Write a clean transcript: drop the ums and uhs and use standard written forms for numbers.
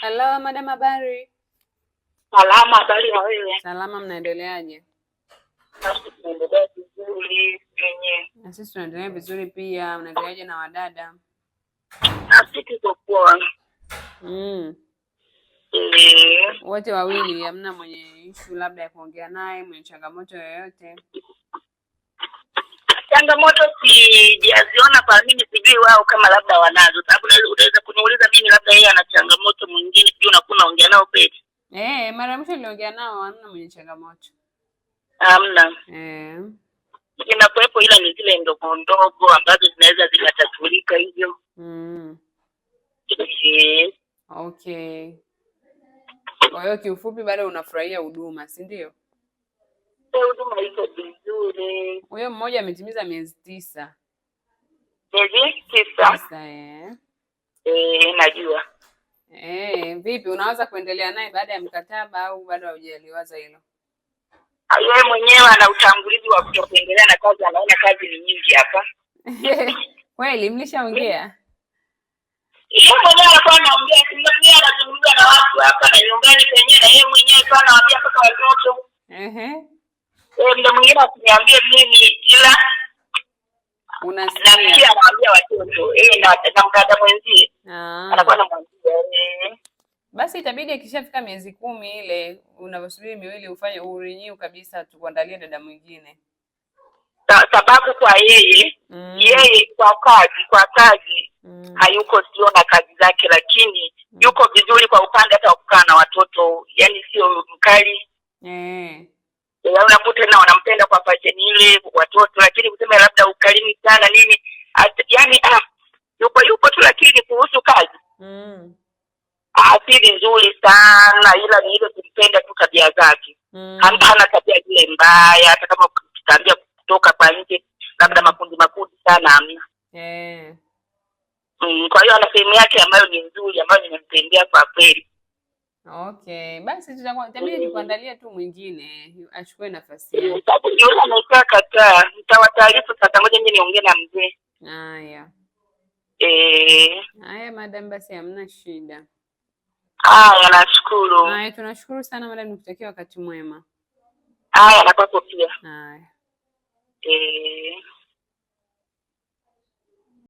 Hello, madam, habari? Salama, habari ya wewe? Salama, mnaendeleaje? Basi tunaendelea vizuri yenyewe. Na sisi tunaendelea vizuri pia. Unaendeleaje na wadada? Sisi tuko poa. Wote wawili hamna mwenye issue labda ya kuongea naye, mwenye changamoto yoyote? Changamoto sijaziona kwa mimi, sijui wao kama labda wanazo, sababu unaweza kuniuliza mimi labda yeye ana changamoto mwingine, sijui unakuwa unaongea nao peke. Mara mwisho niliongea nao hamna mwenye changamoto. Hamna. Inakuwepo, ila ni zile ndogo ndogo ambazo zinaweza zikatatulika hivyo. Okay. Kwa hiyo kiufupi bado unafurahia huduma, si ndio? Huduma iko vizuri. Huyo mmoja ametimiza miezi 9. Miezi 9? Najua. Vipi, unaweza kuendelea naye baada ya mkataba au bado haujaliwaza hilo? Yeye mwenyewe ana utangulizi wa kutokuendelea na kazi, anaona kazi ni nyingi hapa. Kweli mlishaongea? Yeye mwenyewe alikuwa anaongea, yeye anazungumza na watu hapa na nyumbani kwenyewe, na yeye mwenyewe alikuwa anawaambia mpaka watoto. Ndio mwingine akiniambia mimi, ila unasikia anawaambia watoto. Na mkada mwenzie. Anakuwa anamwambia. Basi itabidi ikishafika miezi 10 ile unavyosubiri miwili ufanye urenew kabisa, tukuandalie dada mwingine. Sababu kwa yeye kwa kazi hayuko, sio na kazi zake, lakini yuko vizuri kwa upande hata kukaa na watoto, yani sio mkali. Unakuta tena wanampenda kwa passion ile watoto, lakini kusema labda ukalimu sana nini, yani yupo tu, lakini kuhusu kazi asili nzuri sana, ila ni ile kumpenda tu tabia zake. Hana tabia zile mbaya, hata kama tutaambia kutoka kwa nje labda makundi sana hamna. Kwa hiyo ana sehemu yake ambayo ni nzuri, ambayo nimempendea kwa kweli. Okay, basi tutabidi tukuandalie tu mwingine achukue nafasi yake. Sababu yule anaitaka kataa, nitawataarifu sasa, ngoja mimi niongee na mzee. Haya. Haya madam, basi hamna shida. Haya, nashukuru. Haya, tunashukuru sana madam, nikutakia wakati mwema. Haya, na kwako pia. Haya.